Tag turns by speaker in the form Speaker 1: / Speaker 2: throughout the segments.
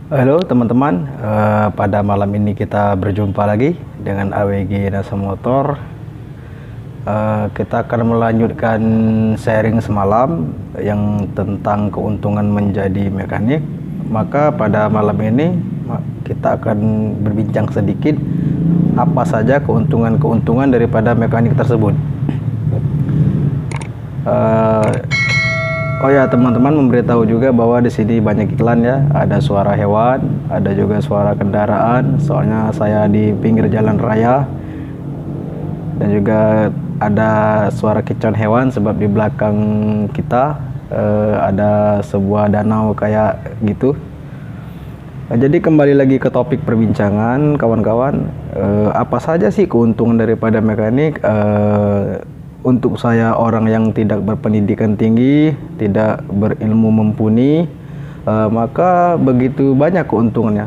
Speaker 1: Halo teman-teman, pada malam ini kita berjumpa lagi dengan AWG Nasa Motor. Kita akan melanjutkan sharing semalam yang tentang keuntungan menjadi mekanik. Maka pada malam ini kita akan berbincang sedikit apa saja keuntungan-keuntungan daripada mekanik tersebut. Oh ya, teman-teman memberitahu juga bahwa di sini banyak iklan ya, ada suara hewan, ada juga suara kendaraan. Soalnya saya di pinggir jalan raya dan juga ada suara kicauan hewan sebab di belakang kita ada sebuah danau kayak gitu. Jadi kembali lagi ke topik perbincangan, kawan-kawan. Apa saja sih keuntungan daripada mekanik? Untuk saya, orang yang tidak berpendidikan tinggi, tidak berilmu mumpuni, maka begitu banyak keuntungannya,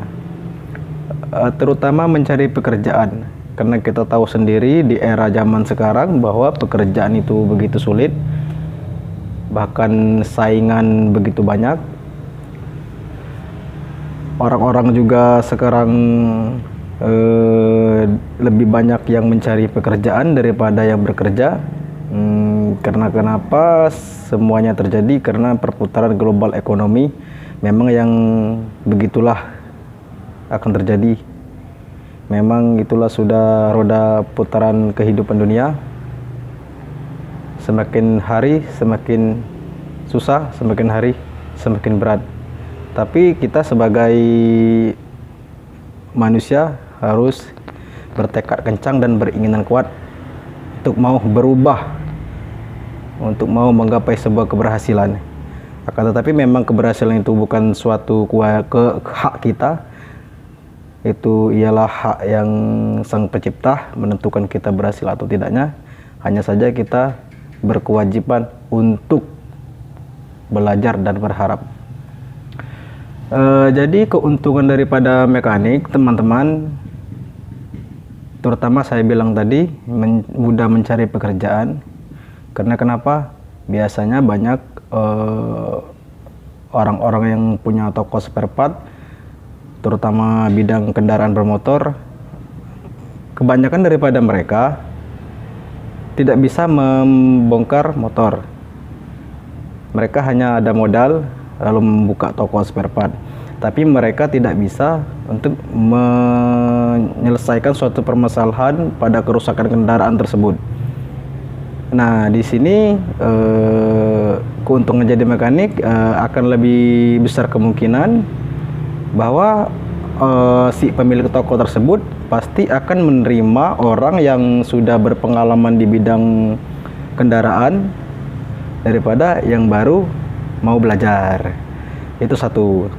Speaker 1: terutama mencari pekerjaan. Karena kita tahu sendiri di era zaman sekarang bahwa pekerjaan itu begitu sulit, bahkan saingan begitu banyak. Orang-orang juga sekarang lebih banyak yang mencari pekerjaan daripada yang bekerja. Karena kenapa semuanya terjadi? Karena perputaran global ekonomi memang yang begitulah akan terjadi. Memang itulah sudah roda putaran kehidupan dunia. Semakin hari semakin susah, semakin hari semakin berat. Tapi kita sebagai manusia harus bertekad kencang dan beringinan kuat untuk mau berubah, untuk mau menggapai sebuah keberhasilan. Akan tetapi memang keberhasilan itu bukan suatu hak kita. Itu ialah hak yang Sang Pencipta menentukan kita berhasil atau tidaknya. Hanya saja kita berkewajiban untuk belajar dan berharap. Jadi keuntungan daripada mekanik, teman-teman, terutama saya bilang tadi, mudah mencari pekerjaan. Karena kenapa? Biasanya banyak orang-orang yang punya toko spare part, terutama bidang kendaraan bermotor. Kebanyakan daripada mereka tidak bisa membongkar motor. Mereka hanya ada modal lalu membuka toko spare part, tapi mereka tidak bisa untuk menyelesaikan suatu permasalahan pada kerusakan kendaraan tersebut. Nah, di sini keuntungan jadi mekanik akan lebih besar kemungkinan bahwa si pemilik toko tersebut pasti akan menerima orang yang sudah berpengalaman di bidang kendaraan daripada yang baru mau belajar. Itu satu.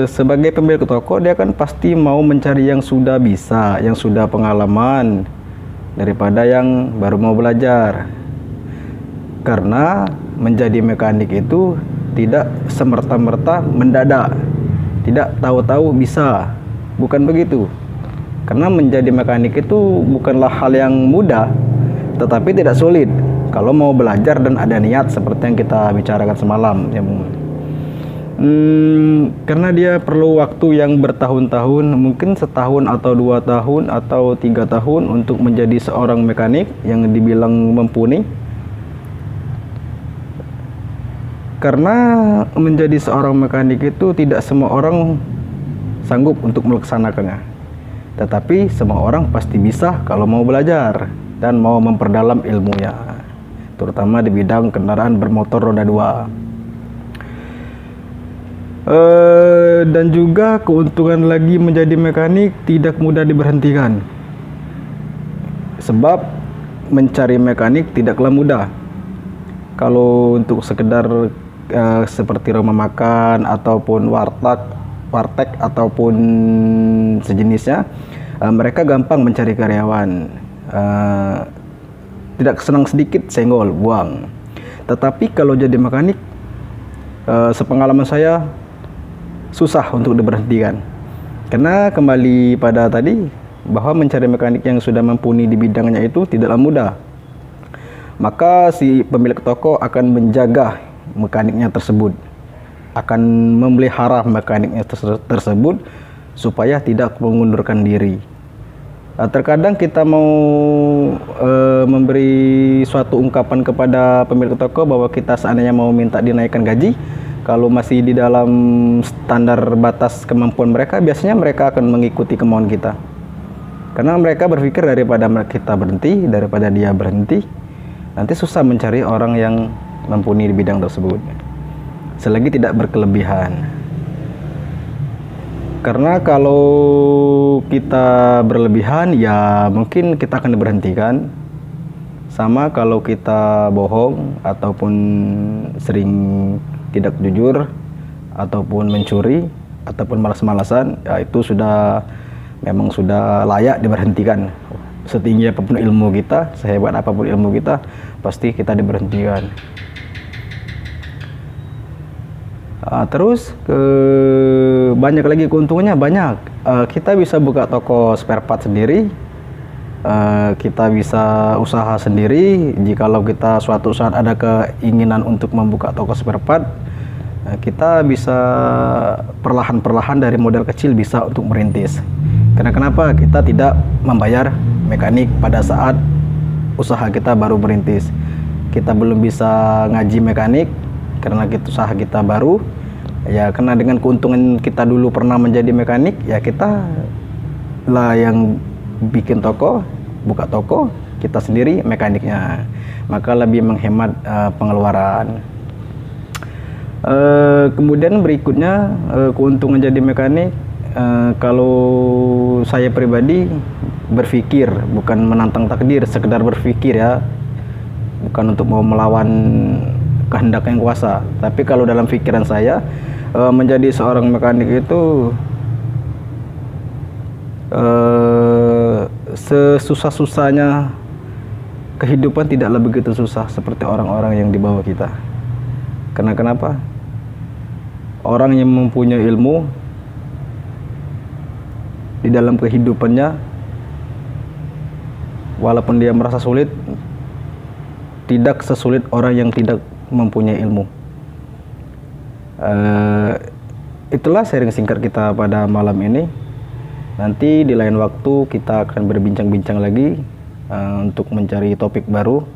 Speaker 1: Sebagai pemilik toko, dia kan pasti mau mencari yang sudah bisa, yang sudah pengalaman daripada yang baru mau belajar. Karena menjadi mekanik itu tidak semerta-merta mendadak, tidak tahu-tahu bisa, bukan begitu. Karena menjadi mekanik itu bukanlah hal yang mudah, tetapi tidak sulit kalau mau belajar dan ada niat seperti yang kita bicarakan semalam. Karena dia perlu waktu yang bertahun-tahun, mungkin setahun atau 2 tahun atau 3 tahun untuk menjadi seorang mekanik yang dibilang mumpuni. Karena menjadi seorang mekanik itu tidak semua orang sanggup untuk melaksanakannya, tetapi semua orang pasti bisa kalau mau belajar dan mau memperdalam ilmunya, terutama di bidang kendaraan bermotor roda 2. Dan juga keuntungan lagi menjadi mekanik tidak mudah diberhentikan, sebab mencari mekanik tidaklah mudah. Kalau untuk sekedar seperti rumah makan ataupun warteg ataupun sejenisnya, mereka gampang mencari karyawan, tidak senang sedikit senggol buang. Tetapi kalau jadi mekanik, sepengalaman saya susah untuk diberhentikan. Karena kembali pada tadi, bahwa mencari mekanik yang sudah mumpuni di bidangnya itu tidaklah mudah. Maka si pemilik toko akan menjaga mekaniknya tersebut. akan memelihara mekaniknya tersebut supaya tidak mengundurkan diri. Terkadang kita mau memberi suatu ungkapan kepada pemilik toko bahwa kita seandainya mau minta dinaikkan gaji, kalau masih di dalam standar batas kemampuan mereka, biasanya mereka akan mengikuti kemauan kita. Karena mereka berpikir daripada dia berhenti, nanti susah mencari orang yang mumpuni di bidang tersebut. Selagi tidak berkelebihan. Karena kalau kita berlebihan, ya mungkin kita akan diberhentikan. Sama kalau kita bohong ataupun sering tidak jujur ataupun mencuri ataupun malas-malasan, ya itu memang sudah layak diberhentikan. Setinggi apapun ilmu kita, sehebat apapun ilmu kita, pasti kita diberhentikan. Terus banyak lagi keuntungannya, banyak. Kita bisa buka toko spare part sendiri, kita bisa usaha sendiri. Jikalau kita suatu saat ada keinginan untuk membuka toko spare part, kita bisa perlahan-perlahan dari modal kecil bisa untuk merintis. Karena kenapa? Kita tidak membayar mekanik pada saat usaha kita baru merintis. Kita belum bisa ngaji mekanik karena usaha kita baru. Ya, karena dengan keuntungan kita dulu pernah menjadi mekanik, ya kita lah yang bikin toko, buka toko, kita sendiri mekaniknya. Maka lebih menghemat pengeluaran. Kemudian berikutnya keuntungan jadi mekanik, kalau saya pribadi berpikir, bukan menantang takdir, sekedar berpikir ya, bukan untuk mau melawan kehendak yang kuasa. Tapi kalau dalam pikiran saya, menjadi seorang mekanik itu sesusah-susahnya kehidupan tidaklah begitu susah seperti orang-orang yang di bawah kita. Karena kenapa? Orang yang mempunyai ilmu di dalam kehidupannya, walaupun dia merasa sulit, tidak sesulit orang yang tidak mempunyai ilmu. Itulah sharing singkat kita pada malam ini. Nanti di lain waktu kita akan berbincang-bincang lagi untuk mencari topik baru.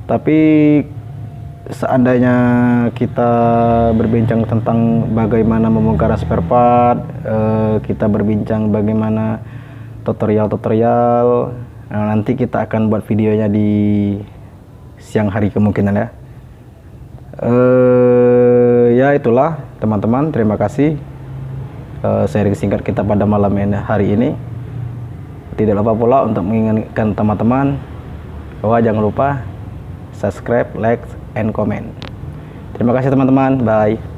Speaker 1: Tapi seandainya kita berbincang tentang bagaimana membongkar spare part, kita berbincang bagaimana tutorial, nanti kita akan buat videonya di siang hari kemungkinan ya. Ya itulah teman-teman, terima kasih sharing singkat kita pada malam hari ini. Tidak lupa pula untuk mengingatkan teman-teman bahwa jangan lupa subscribe, like, and comment. Terima kasih teman-teman, bye.